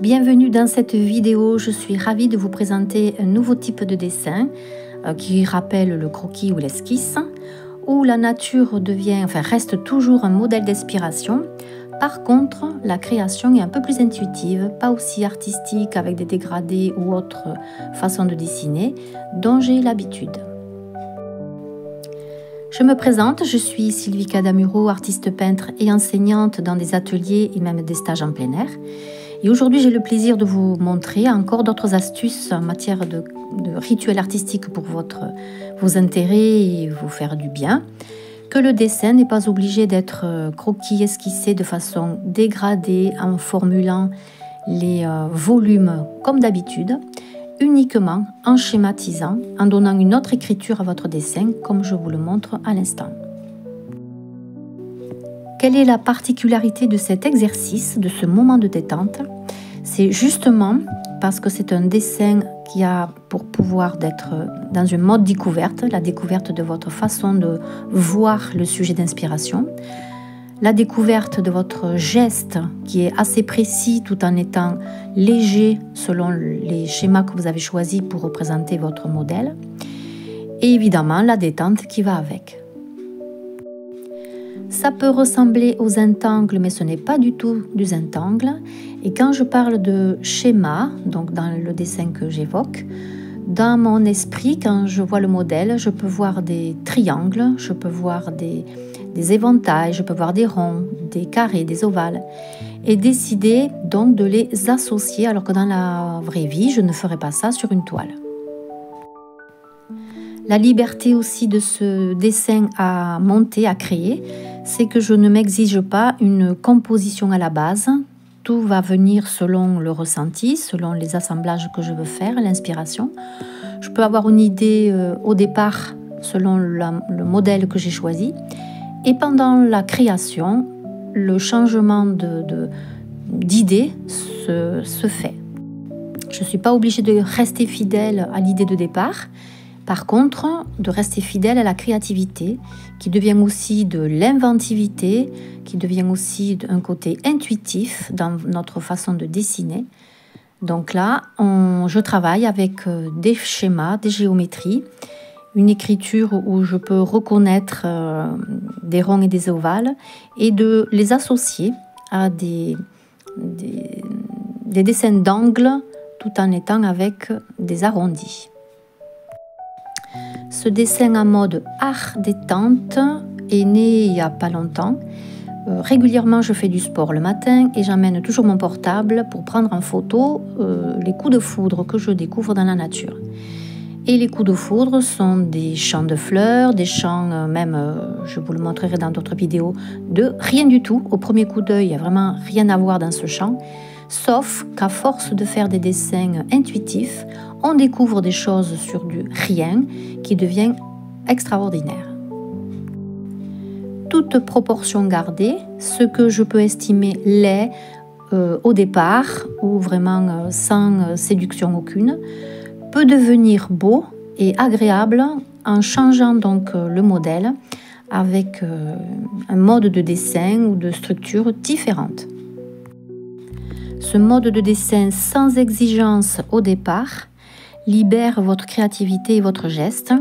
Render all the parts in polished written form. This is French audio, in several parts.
Bienvenue dans cette vidéo, je suis ravie de vous présenter un nouveau type de dessin qui rappelle le croquis ou l'esquisse, où la nature reste toujours un modèle d'inspiration. Par contre, la création est un peu plus intuitive, pas aussi artistique avec des dégradés ou autres façons de dessiner dont j'ai l'habitude. Je me présente, je suis Sylvie Cadamuro, artiste peintre et enseignante dans des ateliers et même des stages en plein air. Et aujourd'hui, j'ai le plaisir de vous montrer encore d'autres astuces en matière de rituels artistiques pour vos intérêts et vous faire du bien. Que le dessin n'est pas obligé d'être croquis, esquissé de façon dégradée en formulant les volumes comme d'habitude, uniquement en schématisant, en donnant une autre écriture à votre dessin, comme je vous le montre à l'instant. Quelle est la particularité de cet exercice, de ce moment de détente? C'est justement parce que c'est un dessin qui a pour pouvoir d'être dans une mode découverte, la découverte de votre façon de voir le sujet d'inspiration, la découverte de votre geste qui est assez précis tout en étant léger selon les schémas que vous avez choisis pour représenter votre modèle, et évidemment la détente qui va avec. Ça peut ressembler aux intangles, mais ce n'est pas du tout du zintangle. Et quand je parle de schéma, donc dans le dessin que j'évoque, dans mon esprit, quand je vois le modèle, je peux voir des triangles, je peux voir des éventails, je peux voir des ronds, des carrés, des ovales, et décider donc de les associer, alors que dans la vraie vie, je ne ferai pas ça sur une toile. La liberté aussi de ce dessin à monter, à créer, c'est que je ne m'exige pas une composition à la base. Tout va venir selon le ressenti, selon les assemblages que je veux faire, l'inspiration. Je peux avoir une idée au départ selon le modèle que j'ai choisi. Et pendant la création, le changement d'idée se fait. Je ne suis pas obligée de rester fidèle à l'idée de départ. Par contre, de rester fidèle à la créativité, qui devient aussi de l'inventivité, qui devient aussi un côté intuitif dans notre façon de dessiner. Donc là, je travaille avec des schémas, des géométries, une écriture où je peux reconnaître des ronds et des ovales et de les associer à des dessins d'angles tout en étant avec des arrondis. Ce dessin en mode art détente est né il n'y a pas longtemps. Régulièrement, je fais du sport le matin et j'emmène toujours mon portable pour prendre en photo les coups de foudre que je découvre dans la nature. Et les coups de foudre sont des champs de fleurs, des champs je vous le montrerai dans d'autres vidéos, de rien du tout. Au premier coup d'œil, il n'y a vraiment rien à voir dans ce champ. Sauf qu'à force de faire des dessins intuitifs, on découvre des choses sur du rien qui devient extraordinaire. Toute proportion gardée, ce que je peux estimer laid au départ ou vraiment sans séduction aucune, peut devenir beau et agréable en changeant donc le modèle avec un mode de dessin ou de structure différente. Ce mode de dessin sans exigence au départ libère votre créativité et votre geste.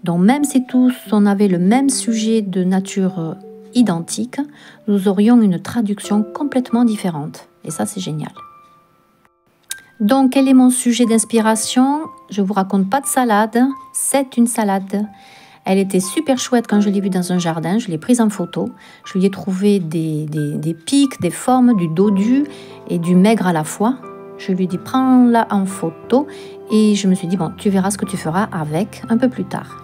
Donc même si tous on avait le même sujet de nature identique, nous aurions une traduction complètement différente. Et ça, c'est génial. Donc quel est mon sujet d'inspiration? Je ne vous raconte pas de salade, c'est une salade. Elle était super chouette quand je l'ai vue dans un jardin, je l'ai prise en photo. Je lui ai trouvé des pics, des formes, du dodu et du maigre à la fois. Je lui ai dit prends-la en photo et je me suis dit bon, tu verras ce que tu feras avec un peu plus tard.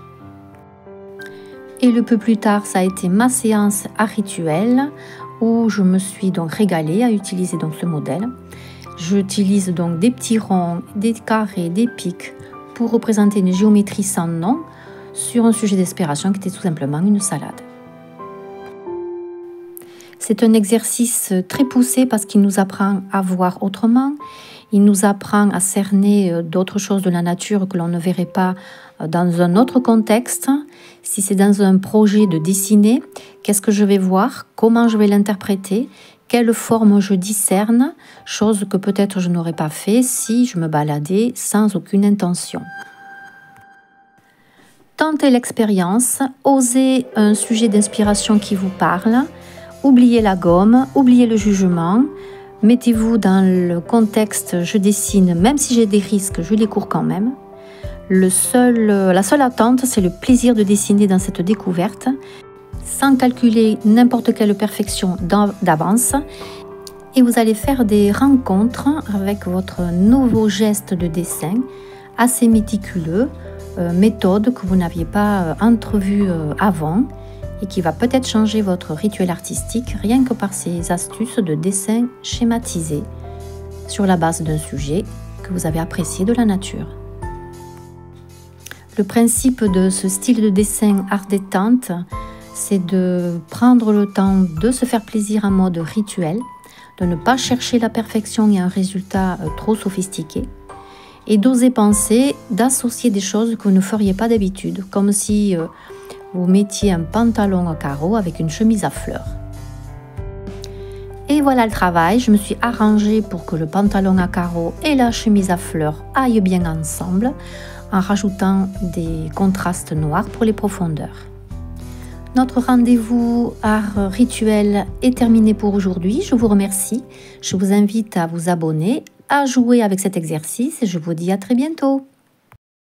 Et le peu plus tard, ça a été ma séance à rituel où je me suis donc régalée à utiliser donc ce modèle. J'utilise donc des petits ronds, des carrés, des pics pour représenter une géométrie sans nom sur un sujet d'inspiration qui était tout simplement une salade. C'est un exercice très poussé parce qu'il nous apprend à voir autrement, il nous apprend à cerner d'autres choses de la nature que l'on ne verrait pas dans un autre contexte. Si c'est dans un projet de dessiner, qu'est-ce que je vais voir, comment je vais l'interpréter, quelle forme je discerne, chose que peut-être je n'aurais pas fait si je me baladais sans aucune intention. Tentez l'expérience, osez un sujet d'inspiration qui vous parle, oubliez la gomme, oubliez le jugement, mettez-vous dans le contexte je dessine, même si j'ai des risques, je les cours quand même. La seule attente, c'est le plaisir de dessiner dans cette découverte, sans calculer n'importe quelle perfection d'avance. Et vous allez faire des rencontres avec votre nouveau geste de dessin, assez méticuleux, méthode que vous n'aviez pas entrevue avant et qui va peut-être changer votre rituel artistique rien que par ces astuces de dessin schématisé sur la base d'un sujet que vous avez apprécié de la nature. Le principe de ce style de dessin art détente, c'est de prendre le temps de se faire plaisir en mode rituel, de ne pas chercher la perfection et un résultat trop sophistiqué, et d'oser penser, d'associer des choses que vous ne feriez pas d'habitude, comme si vous mettiez un pantalon à carreaux avec une chemise à fleurs. Et voilà le travail, je me suis arrangée pour que le pantalon à carreaux et la chemise à fleurs aillent bien ensemble, en rajoutant des contrastes noirs pour les profondeurs. Notre rendez-vous art rituel est terminé pour aujourd'hui. Je vous remercie. Je vous invite à vous abonner, à jouer avec cet exercice et je vous dis à très bientôt.